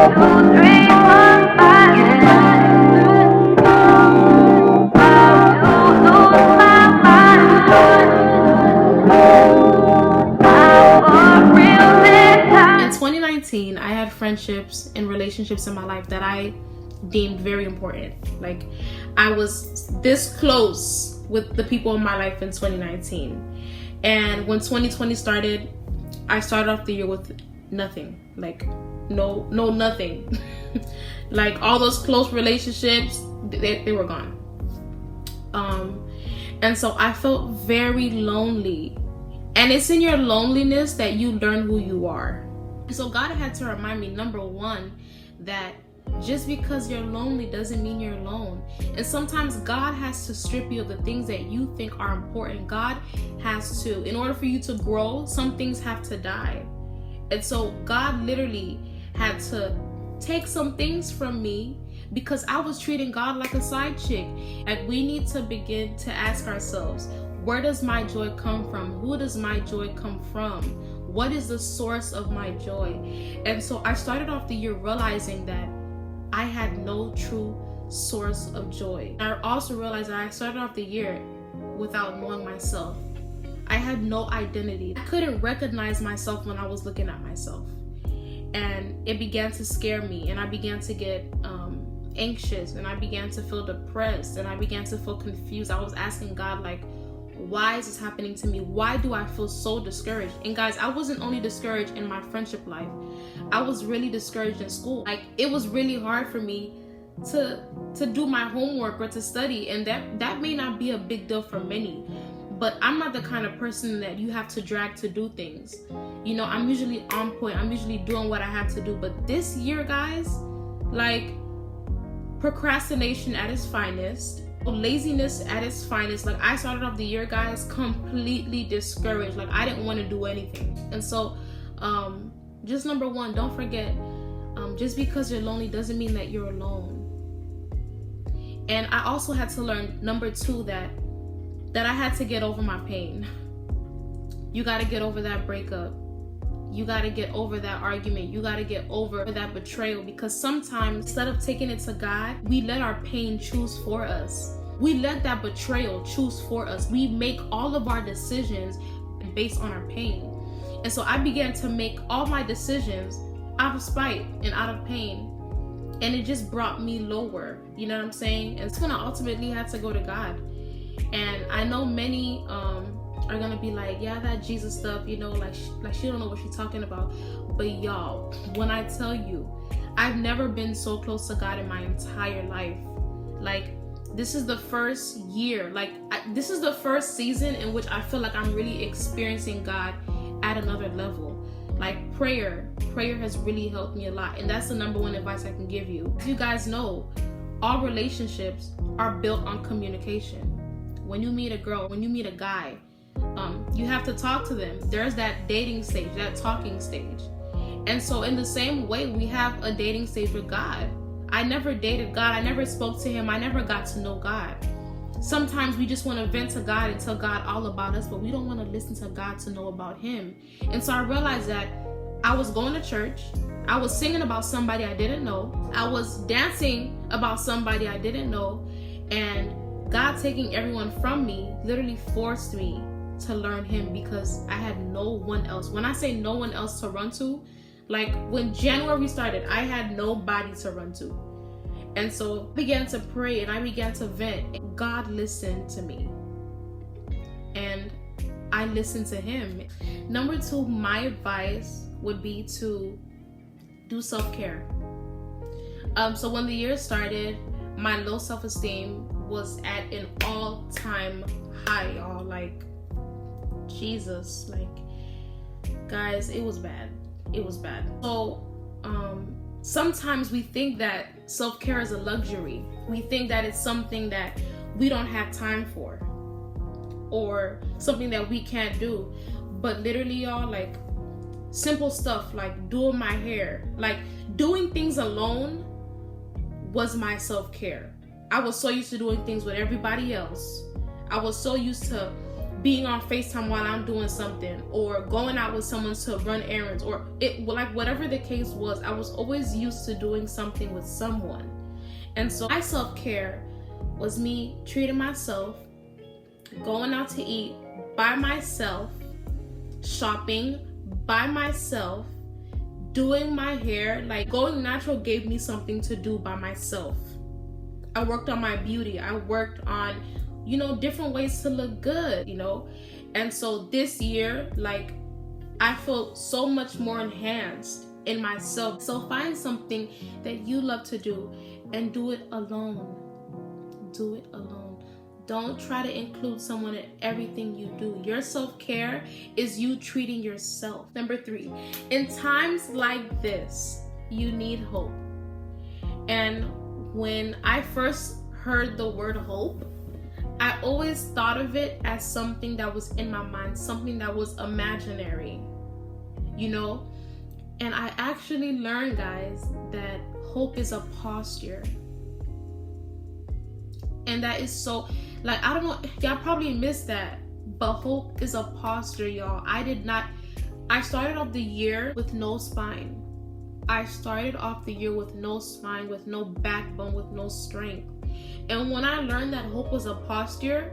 In 2019, I had friendships and relationships in my life that I deemed very important. Like, I was this close with the people in my life in 2019. And when 2020 started, I started off the year with nothing. Like, no nothing. Like, all those close relationships, they were gone. And so I felt very lonely. And it's in your loneliness that you learn who you are. So God had to remind me, number one, that just because you're lonely doesn't mean you're alone. And sometimes God has to strip you of the things that you think are important. God has to, in order for you to grow, some things have to die. And so God literally had to take some things from me because I was treating God like a side chick. And we need to begin to ask ourselves, where does my joy come from? Who does my joy come from? What is the source of my joy? And so I started off the year realizing that I had no true source of joy. I also realized that I started off the year without knowing myself. I had no identity. I couldn't recognize myself when I was looking at myself. And it began to scare me, and I began to get anxious, and I began to feel depressed, and I began to feel confused. I was asking God, like, why is this happening to me? Why do I feel so discouraged? And guys, I wasn't only discouraged in my friendship life. I was really discouraged in school. Like, it was really hard for me to do my homework or to study, and that may not be a big deal for many, but I'm not the kind of person that you have to drag to do things. You know, I'm usually on point. I'm usually doing what I have to do. But this year, guys, like, procrastination at its finest, laziness at its finest. Like, I started off the year, guys, completely discouraged. Like, I didn't want to do anything. And so just number one, don't forget, just because you're lonely doesn't mean that you're alone. And I also had to learn, number two, that I had to get over my pain. You got to get over that breakup. You got to get over that argument. You got to get over that betrayal, because sometimes instead of taking it to God, we let our pain choose for us. We let that betrayal choose for us. We make all of our decisions based on our pain. And so I began to make all my decisions out of spite and out of pain. And it just brought me lower. You know what I'm saying? And it's when I ultimately had to go to God. And I know many are gonna be like, yeah, that Jesus stuff, you know, like she don't know what she's talking about. But y'all, when I tell you, I've never been so close to God in my entire life. Like, this is the first year, like this is the first season in which I feel like I'm really experiencing God at another level. Like, prayer has really helped me a lot, and that's the number one advice I can give you. As you guys know, all relationships are built on communication. When you meet a girl, when you meet a guy, you have to talk to them. There's that dating stage, that talking stage. And so in the same way, we have a dating stage with God. I never dated God. I never spoke to him. I never got to know God. Sometimes we just want to vent to God and tell God all about us, but we don't want to listen to God to know about him. And so I realized that I was going to church. I was singing about somebody I didn't know. I was dancing about somebody I didn't know. And God taking everyone from me literally forced me to learn him, because I had no one else. When I say no one else to run to, like when January started, I had nobody to run to. And so I began to pray and I began to vent. God listened to me. And I listened to him. Number two, my advice would be to do self-care. So when the year started, my low self-esteem was at an all-time high, y'all. Like, Jesus, like, guys, it was bad. It was bad. So sometimes we think that self-care is a luxury. We think that it's something that we don't have time for, or something that we can't do. But literally, y'all, like, simple stuff like doing my hair, like doing things alone was my self-care. I was so used to doing things with everybody else. I was so used to being on FaceTime while I'm doing something, or going out with someone to run errands, or whatever the case was, I was always used to doing something with someone. And so my self-care was me treating myself, going out to eat by myself, shopping by myself, doing my hair. Like, going natural gave me something to do by myself. I worked on my beauty. I worked on, different ways to look good, And so this year, like, I feel so much more enhanced in myself. So find something that you love to do and do it alone. Do it alone. Don't try to include someone in everything you do. Your self-care is you treating yourself. Number 3, in times like this, you need hope. And when I first heard the word hope, I always thought of it as something that was in my mind, something that was imaginary, And I actually learned, guys, that hope is a posture. And that is so, like, I don't know, y'all probably missed that, but hope is a posture, y'all. I started off the year with no spine. I started off the year with no spine, with no backbone, with no strength. And when I learned that hope was a posture,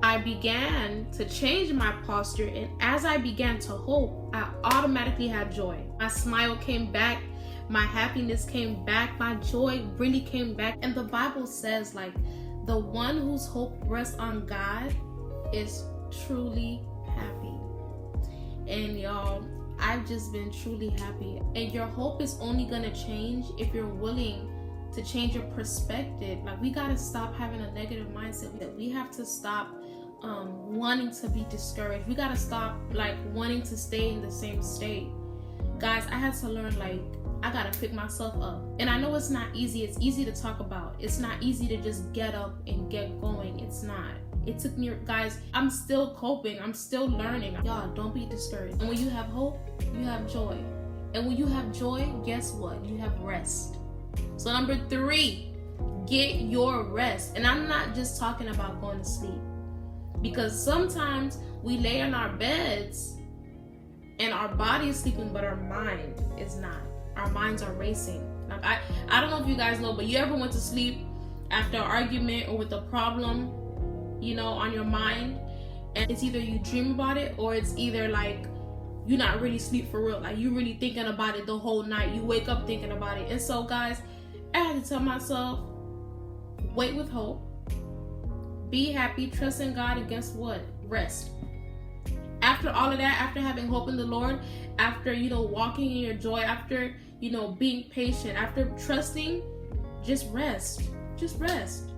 I began to change my posture. And as I began to hope, I automatically had joy. My smile came back. My happiness came back. My joy really came back. And the Bible says, like, the one whose hope rests on God is truly happy. And y'all, I've just been truly happy. And your hope is only gonna change if you're willing to change your perspective. Like, we gotta stop having a negative mindset. We have to stop wanting to be discouraged. We gotta stop wanting to stay in the same state. Guys, I had to learn, I gotta pick myself up. And I know it's not easy. It's easy to talk about. It's not easy to just get up and get going. It's not. It took me, guys, I'm still coping. I'm still learning. Y'all, don't be discouraged. And when you have hope, you have joy. And when you have joy, guess what? You have rest. So number 3, get your rest. And I'm not just talking about going to sleep. Because sometimes we lay on our beds and our body is sleeping, but our mind is not. Our minds are racing. Like, I don't know if you guys know, but you ever went to sleep after an argument or with a problem, on your mind, and it's either you dream about it, or it's either like you're not really asleep for real. Like, you really thinking about it the whole night. You wake up thinking about it. And so, guys, I had to tell myself, wait with hope, be happy, trust in God, and guess what? Rest. After all of that, after having hope in the Lord, after, walking in your joy, after, being patient, after trusting, just rest. Just rest.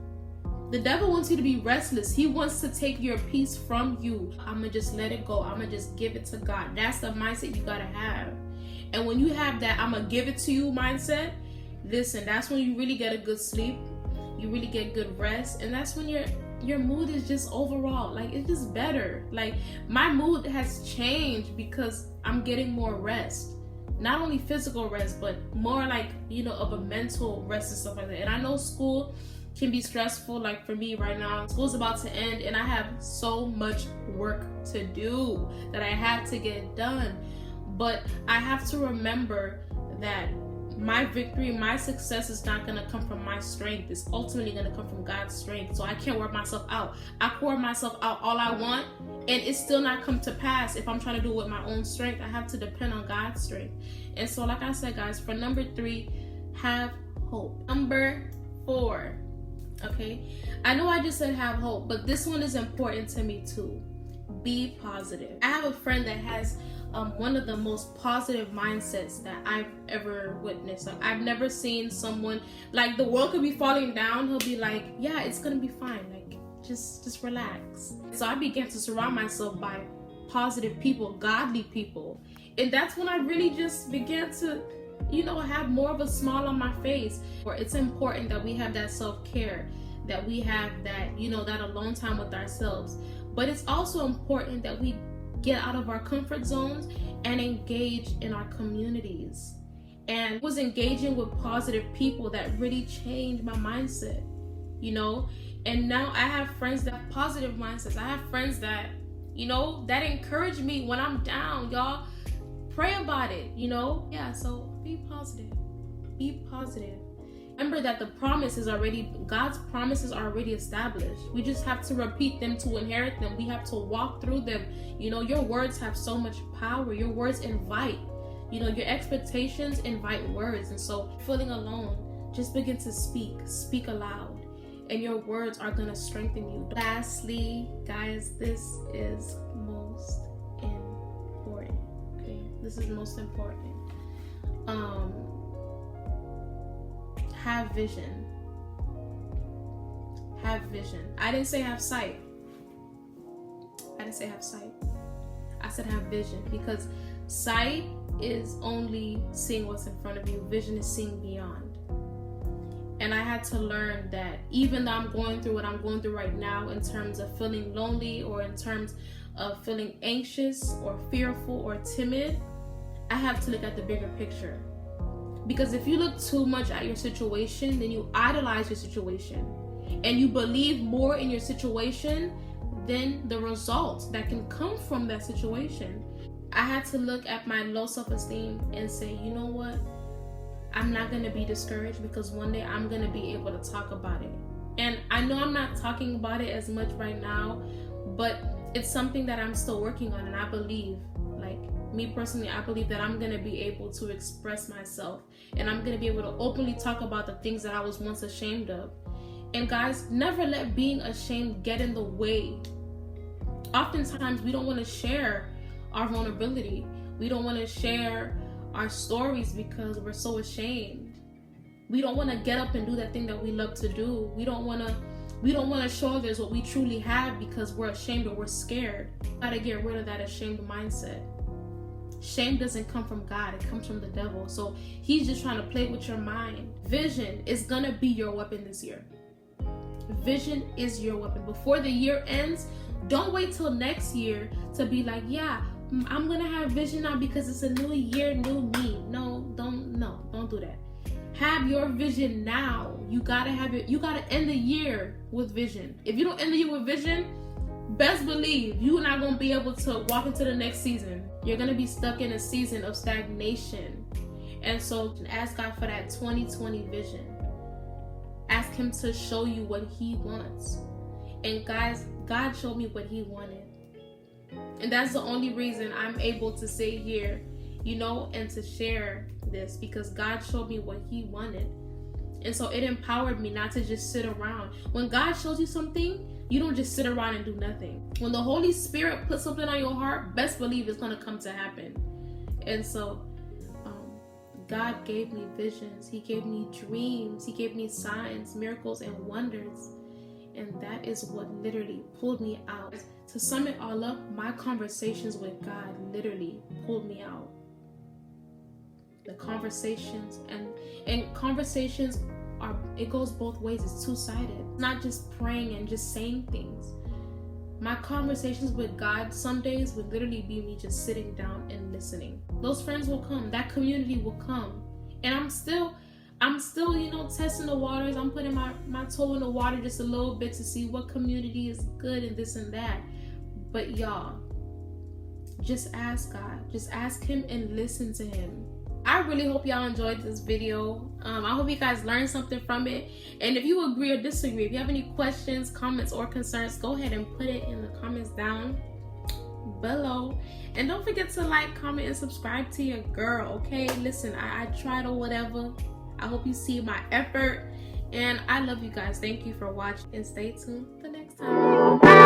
The devil wants you to be restless. He wants to take your peace from you. I'm going to just let it go. I'm going to just give it to God. That's the mindset you got to have. And when you have that, I'm going to give it to you mindset, listen, that's when you really get a good sleep. You really get good rest. And that's when your mood is just overall, it's just better. My mood has changed because I'm getting more rest. Not only physical rest, but more of a mental rest and stuff like that. And I know school can be stressful. For me right now, school's about to end and I have so much work to do that I have to get done. But I have to remember that my victory, my success is not going to come from my strength. It's ultimately going to come from God's strength. So I can't wear myself out. I pour myself out all I want and it's still not come to pass. If I'm trying to do it with my own strength, I have to depend on God's strength. And so, like I said, guys, for number 3, have hope. Number 4, okay, I know I just said have hope, but this one is important to me too. Be positive. I have a friend that has one of the most positive mindsets that I've ever witnessed. I've never seen someone, the world could be falling down, he'll be like, yeah, it's gonna be fine, just relax. So I began to surround myself by positive people, godly people, and that's when I really just began to have more of a smile on my face. Where it's important that we have that self-care, that we have that that alone time with ourselves, but it's also important that we get out of our comfort zones and engage in our communities. And was engaging with positive people that really changed my mindset. you know. And now I have friends that have positive mindsets. I have friends that, you know, that encourage me when I'm down. Y'all pray about it, you know. Yeah, so be positive. Be positive. Remember that the promise is already, God's promises are already established. We just have to repeat them to inherit them. We have to walk through them. You know, your words have so much power. Your words invite. You know, your expectations invite words. And so, feeling alone, just begin to speak aloud, and your words are going to strengthen you. Lastly, guys, this is most important. Okay, this is most important. Have vision. Have vision. I didn't say have sight. I said have vision, because sight is only seeing what's in front of you. Vision is seeing beyond. And I had to learn that even though I'm going through what I'm going through right now, in terms of feeling lonely, or in terms of feeling anxious or fearful or timid, I have to look at the bigger picture. Because if you look too much at your situation, then you idolize your situation, and you believe more in your situation than the results that can come from that situation. I had to look at my low self-esteem and say, you know what? I'm not going to be discouraged, because one day I'm going to be able to talk about it. And I know I'm not talking about it as much right now, but it's something that I'm still working on. And I believe, like me personally, I believe that I'm going to be able to express myself, and I'm going to be able to openly talk about the things that I was once ashamed of. And guys, never let being ashamed get in the way. Oftentimes we don't want to share our vulnerability. We don't want to share our stories because we're so ashamed. We don't want to get up and do that thing that we love to do. We don't want to show others what we truly have because we're ashamed or we're scared. We gotta get rid of that ashamed mindset. Shame doesn't come from God, it comes from the devil. So he's just trying to play with your mind. Vision is gonna be your weapon this year. Vision is your weapon. Before the year ends, don't wait till next year to be like, yeah, I'm gonna have vision now because it's a new year, new me. No, don't do that. Have your vision now. You gotta have it. You gotta end the year with vision. If you don't end the year with vision, best believe you're not gonna be able to walk into the next season. You're gonna be stuck in a season of stagnation. And so ask God for that 2020 vision. Ask him to show you what he wants. And guys, God showed me what he wanted. And that's the only reason I'm able to sit here, you know, and to share this, because God showed me what he wanted. And so it empowered me not to just sit around. When God shows you something, you don't just sit around and do nothing. When the Holy Spirit puts something on your heart, best believe it's going to come to happen. And so God gave me visions. He gave me dreams. He gave me signs, miracles, and wonders. And that is what literally pulled me out. To sum it all up, my conversations with God literally pulled me out. The conversations and conversations it goes both ways. It's two-sided. Not just praying and just saying things. My conversations with God some days would literally be me just sitting down and listening. Those friends will come. That community will come. And I'm still, you know, testing the waters. I'm putting my toe in the water just a little bit to see what community is good and this and that. But y'all, just ask God. Just ask him and listen to him. I really hope y'all enjoyed this video. I hope you guys learned something from it. And if you agree or disagree, if you have any questions, comments, or concerns, go ahead and put it in the comments down below. And don't forget to like, comment, and subscribe to your girl, okay? Listen, I tried or whatever. I hope you see my effort. And I love you guys. Thank you for watching. And stay tuned for next time.